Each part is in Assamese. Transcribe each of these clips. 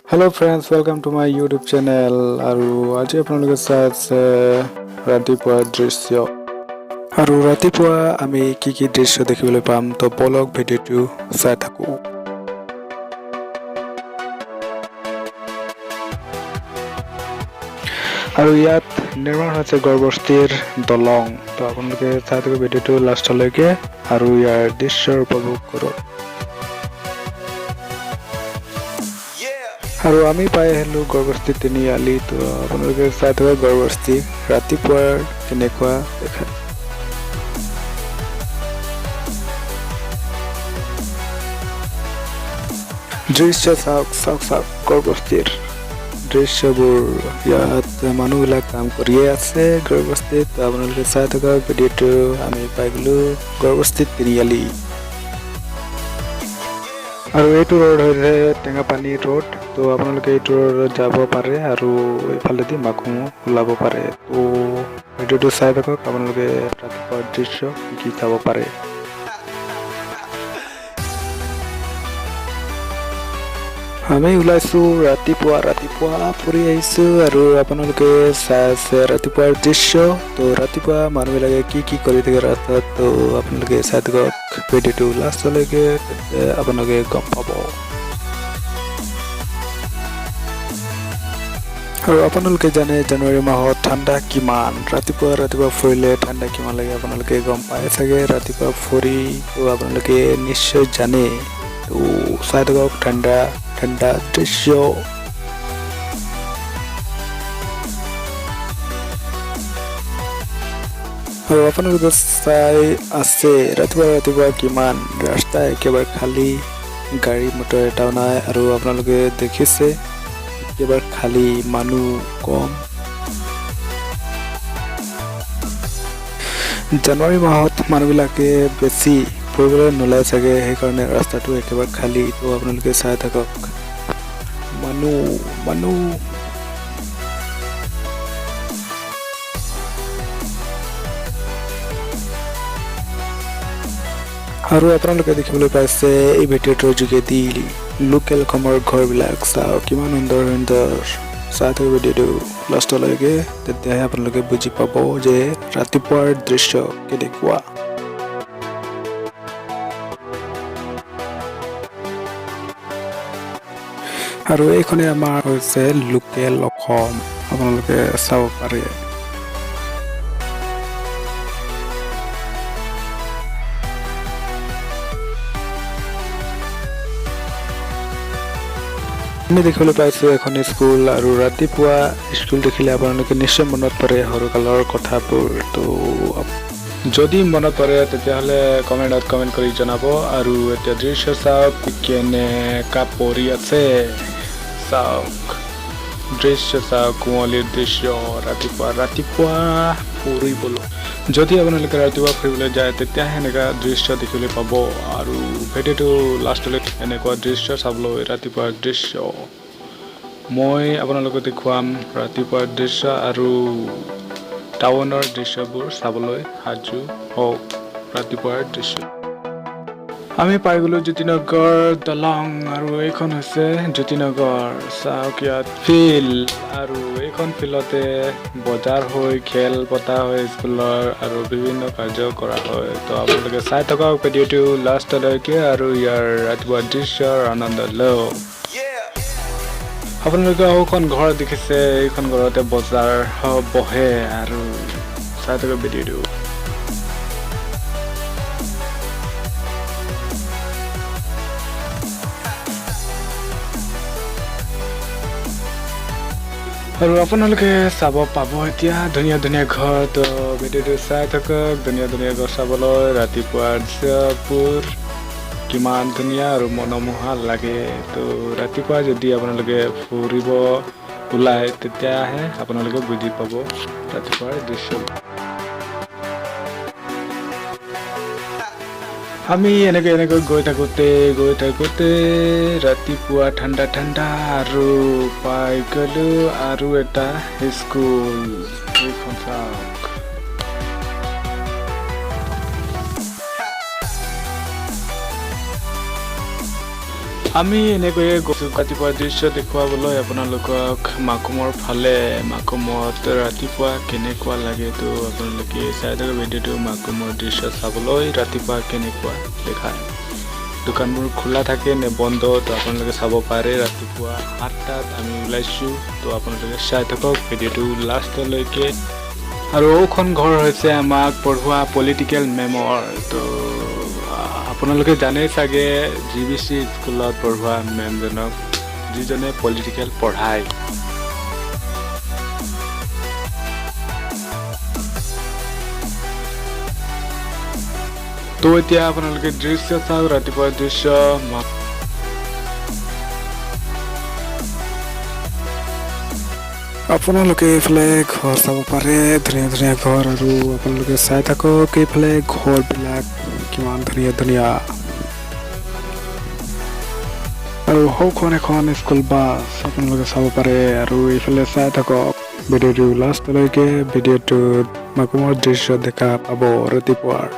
Hello friends, welcome to my YouTube channel. আৰু আজি আপোনালোকে চাই আছে ৰাতিপুৱাৰ দৃশ্য। আৰু ৰাতিপুৱা আমি কি দৃশ্য দেখিবলৈ পাম তো বলক ভিডিঅ'টো চাই থাকো। আৰু ইয়াত নিৰ্মাণ হৈছে গড়বস্তিৰ দলং। তো আপোনালোকে চাই থাকো ভিডিঅ'টো লাষ্টলৈকে আৰু ইয়াৰ দৃশ্যৰ উপভোগ কৰক। আৰু আমি পাই আহিলো গড়বস্তি তিনিআলি। তো আপোনালোকে চাই থকা গড়বস্তি ৰাতিপুৱাৰ কেনেকুৱা দেখায়। দৃশ্য চাওক গড়বস্তিৰ দৃশ্যবোৰ। ইয়াত মানুহবিলাক কাম কৰিয়ে আছে গড়বস্তিত। তো আপোনালোকে চাই থকা ভিডিঅ'টো আমি পাই গলো গড়বস্তি তিনিআলি। আৰু এইটো ৰোড হৈছে টেঙাপানী ৰোড। তো আপোনালোকে এইটো ৰোডত যাব পাৰে আৰু এইফালেদি মাকুম ওলাব পাৰে। তো ভিডিঅ'টো চাই থাকক, আপোনালোকে ৰাতিপুৱাৰ দৃশ্য কি চাব পাৰে। আমি ওলাইছো ৰাতিপুৱা ফুৰি আহিছো আৰু আপোনালোকে চাই আছে ৰাতিপুৱাৰ দৃশ্য। তো ৰাতিপুৱা মানুহবিলাকে কি কৰি থাকে ৰাস্তাত। তো আপোনালোকে চাই থাকক ভিডিঅ'টো লাষ্টলৈকে, আপোনালোকে গম পাব। আৰু আপোনালোকে জানে জানুৱাৰী মাহত ঠাণ্ডা কিমান। ৰাতিপুৱা ফুৰিলে ঠাণ্ডা কিমান লাগে আপোনালোকে গম পায় চাগে। ৰাতিপুৱা ফুৰি তো আপোনালোকে নিশ্চয় জানে। তো চাই থাকক ঠাণ্ডা দৃশ্য। আৰু আপোনালোকে চাই আছে ৰাতিপুৱা কিমান ৰাস্তা একেবাৰে খালী, গাড়ী মটৰ এটাও নাই। আৰু আপোনালোকে দেখিছে একেবাৰে খালী, মানুহ কম। জানুৱাৰী মাহত মানুহবিলাকে বেছি ফুৰিবলৈ নোলায় চাগে, সেইকাৰণে ৰাস্তাটো একেবাৰে খালী। তো আপোনালোকে চাই থাকক মানুহ। আৰু আপোনালোকে দেখিবলৈ পাইছে এই ভিডিঅ'টোৰ যোগেদি লোকেল অসমৰ ঘৰবিলাক চাওক কিমান সুন্দৰ। চাই থাকক ভিডিঅ'টো লাষ্টলৈকে, তেতিয়াহে আপোনালোকে বুজি পাব যে ৰাতিপুৱাৰ দৃশ্য কেনেকুৱা। আৰু এইখনে আমাৰ হৈছে লোকেল অসম, আপোনালোকে চাব পাৰে। আমি দেখিবলৈ পাইছো এখন স্কুল। আৰু ৰাতিপুৱা স্কুল দেখিলে আপোনালোকে নিশ্চয় মনত পৰে সৰুকালৰ কথাবোৰ। তো যদি মনত পৰে তেতিয়াহ'লে কমেণ্ট কৰি জনাব। আৰু এতিয়া দৃশ্য চাওক কেনেকা পৰি আছে, চাওক দৃশ্য চাওক, কুঁৱলীৰ দৃশ্য ৰাতিপুৱা ফুৰিবলৈ। যদি আপোনালোকে ৰাতিপুৱা ফুৰিবলৈ যায় তেতিয়াহে এনেকুৱা দৃশ্য দেখিবলৈ পাব। আৰু ভিডিঅ'টো লাষ্টলৈ এনেকুৱা দৃশ্য চাবলৈ ৰাতিপুৱাৰ দৃশ্য মই আপোনালোকক দেখুৱাম। ৰাতিপুৱাৰ দৃশ্য আৰু টাউনৰ দৃশ্যবোৰ চাবলৈ সাজু হওক। ৰাতিপুৱাৰ দৃশ্য আমি পাই গলো জ্যোতিনগৰ দলং। আৰু এইখন হৈছে জ্যোতিনগৰ। চাওক ইয়াত ফিল্ড, আৰু এইখন ফিল্ডতে বজাৰ হৈ খেল পতা হয় স্কুলৰ, আৰু বিভিন্ন কাৰ্য কৰা হয়। তো আপোনালোকে চাই থাকক ভিডিঅ'টো লাষ্টলৈকে আৰু ইয়াৰ ৰাতিপুৱা দৃশ্যৰ আনন্দ লওক। আপোনালোকে এখন ঘৰ দেখিছে, এইখন ঘৰতে বজাৰ বহে। আৰু চাই থাকক ভিডিঅ'টো। আৰু আপোনালোকে চাব পাব এতিয়া ধুনীয়া ঘৰ। তো ভিডিঅ'টো চাই থাকক। ধুনীয়া ঘৰ চাবলৈ ৰাতিপুৱাৰ দৃশ্যবোৰ কিমান ধুনীয়া আৰু মনোমোহা লাগে। তো ৰাতিপুৱা যদি আপোনালোকে ফুৰিব ওলায় তেতিয়াহে আপোনালোকে বুজি পাব ৰাতিপুৱাৰ দৃশ্য। আমি এনেকৈ গৈ থাকোঁতে ৰাতিপুৱা ঠাণ্ডা আৰু পাই গলো আৰু এটা স্কুল। এইখন চাওক আমি এনেকৈয়ে ৰাতিপুৱা দৃশ্য দেখুৱাবলৈ আপোনালোকক মাকুমৰ ফালে মাকুমত ৰাতিপুৱা কেনেকুৱা লাগে তো আপোনালোকে চাই থকা ভিডিঅ'টো মাকুমৰ দৃশ্য চাবলৈ ৰাতিপুৱা কেনেকুৱা দেখায় দোকানবোৰ খোলা থাকে নে বন্ধ তো আপোনালোকে চাব পাৰে ৰাতিপুৱা 8টাত আমি ওলাইছোঁ তো আপোনালোকে চাই থাকক ভিডিঅ'টো লাষ্টলৈকে আৰু এইখন ঘৰ হৈছে আমাক পঢ়োৱা পলিটিকেল মেমৰ তো আপোনালোকে জানে চাগে জিবিচি স্কুলত পঢ়োৱা মেমজনক যিজনে পলিটিকেল পঢ়ায় তো এতিয়া আপোনালোকে দৃশ্য চাওক ৰাতিপুৱাৰ দৃশ্য আপোনালোকে এইফালে ঘৰ চাব পাৰে ধুনীয়া ধুনীয়া ঘৰ আৰু আপোনালোকে চাই থাকক এইফালে ঘৰবিলাক কিমান ধুনীয়া ধুনীয়া আৰু সৌখন এখন স্কুল বাছ আপোনালোকে চাব পাৰে আৰু এইফালে চাই থাকক ভিডিঅ'টো লাষ্টলৈকে ভিডিঅ'টোত মাকুমৰ দৃশ্য দেখা পাব ৰাতিপুৱাৰ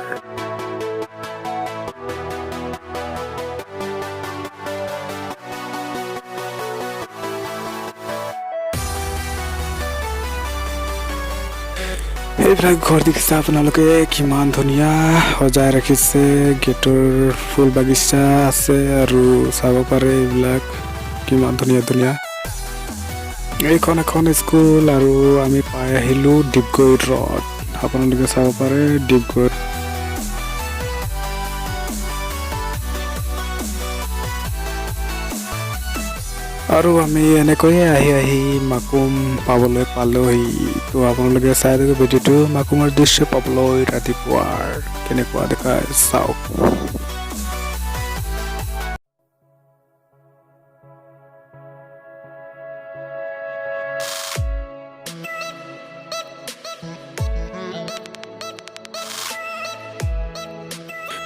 এইবিলাক ঘৰ দেখিছে আপোনালোকে কিমান ধুনীয়া সজাই ৰাখিছে গেটৰ ফুল বাগিচা আছে আৰু চাব পাৰে এইবিলাক কিমান ধুনীয়া ধুনীয়া এইখন এখন স্কুল আৰু আমি পাই আহিলোঁ ডিগবৈ ৰোড আপোনালোকে চাব পাৰে ডিগবৈ আৰু আমি এনেকৈয়ে আহি মাকুম পাবলৈ পালোহি তো আপোনালোকে চাই থাকক ভিডিঅ'টো মাকুমৰ দৃশ্য পাবলৈ ৰাতিপুৱাৰ কেনেকুৱা দেখায় চাওক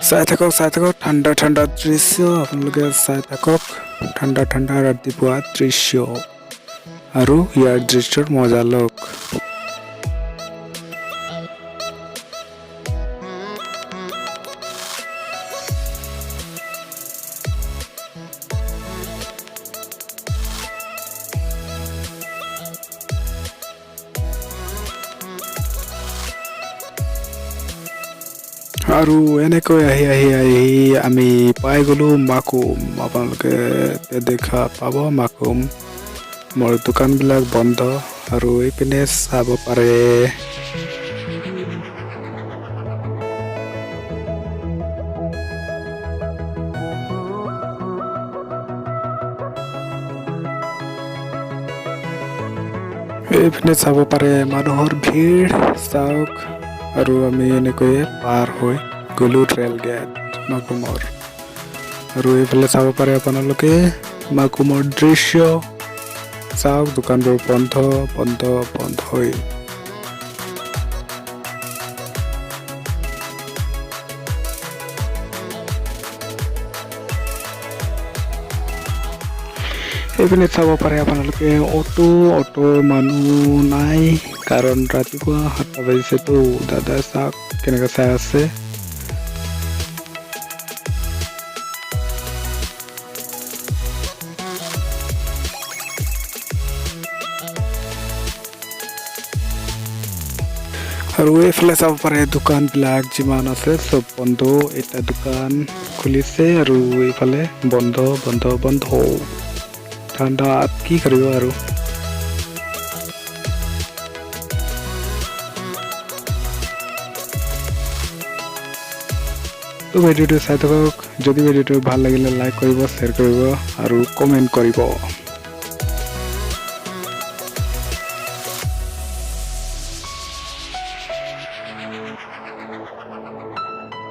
চাই থাকক ঠাণ্ডা ঠাণ্ডা দৃশ্য আপোনালোকে চাই থাকক ঠাণ্ডা ঠাণ্ডা ৰাতিপুৱা দৃশ্য আৰু ইয়াৰ দৃশ্যৰ মজা লওক আৰু এনেকৈ আহি আমি পাই গ'লো মাকুম আপোনালোকে দেখা পাব মাকুম মোৰ দোকানবিলাক বন্ধ আৰু এইপিনে চাব পাৰে এইপিনে চাব পাৰে মানুহৰ ভিৰ চাওক আৰু আমি এনেকৈয়ে পাৰ হৈ গ'লো ৰেল গেট মাকুমৰ আৰু এইফালে চাব পাৰে আপোনালোকে মাকুমৰ দৃশ্য চাওক দোকানবোৰ বন্ধ হৈ এইপিনে চাব পাৰে আপোনালোকে অটো মানুহ নাই কাৰণ ৰাতিপুৱা 7টা বাজিছেতো দাদা চাওক কেনেকৈ চাই আছে আৰু এইফালে চাব পাৰে দোকানবিলাক যিমান আছে চব বন্ধ এটা দোকান খুলিছে আৰু এইফালে বন্ধ ঠাণ্ডাত কি কৰিব আৰু তো ভিডিঅ'টো চাই থাকক যদি ভিডিঅ'টো ভাল লাগিলে লাইক কৰিব শ্বেয়াৰ কৰিব আৰু কমেণ্ট কৰিব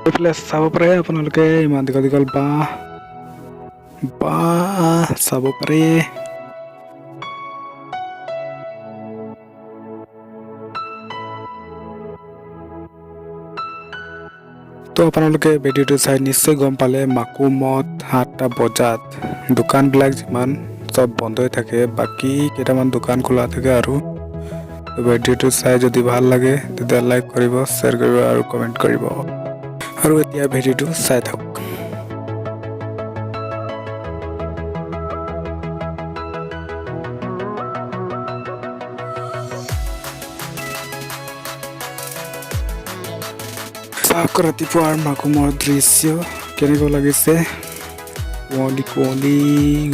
এইফালে চাব পাৰে আপোনালোকে ইমান দীঘল বাঁহ চাব পাৰে তো আপোনালোকে ভিডিঅ'টো চাই নিশ্চয় গম পালে মাকুমত 7টা বজাত দোকানবিলাক যিমান চব বন্ধ হৈ থাকে বাকী কেইটামান দোকান খোলা থাকে আৰু ভিডিঅ'টো চাই যদি ভাল লাগে তেতিয়া লাইক কৰিব শ্বেয়াৰ কৰিব আৰু কমেণ্ট কৰিব আৰু এতিয়া ভিডিঅ'টো চাই থাকক চাওক ৰাতিপুৱাৰ মাকুমৰ দৃশ্য কেনেকুৱা লাগিছে কুঁৱলী কুঁৱলী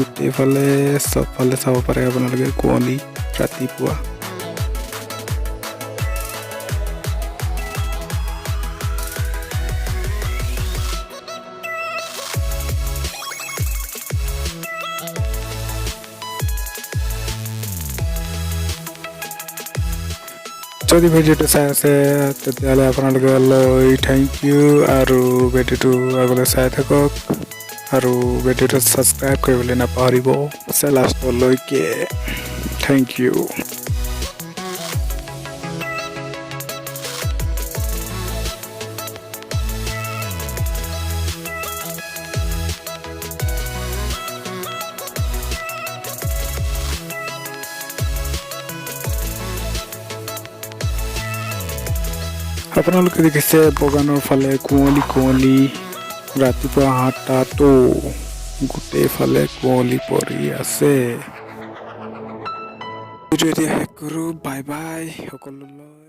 গোটেইফালে চবফালে চাব পাৰে আপোনালোকে কুঁৱলী ৰাতিপুৱা যদি ভিডিঅ'টো চাই আছে তেতিয়াহ'লে আপোনালোকলৈ থেংক ইউ আৰু ভিডিঅ'টো আগলৈ চাই থাকক আৰু ভিডিঅ'টো ছাবস্ক্ৰাইব কৰিবলৈ নাপাহৰিব লাষ্টলৈকে থেংক ইউ আপোনালোকে দেখিছে বাগানৰ ফালে কুঁৱলী কুঁৱলী ৰাতিপুৱা 8টাতো গোটেইফালে কুঁৱলী পৰি আছে ভিডিঅ' এতিয়া শেষ কৰোঁ বাই বাই সকলোলৈ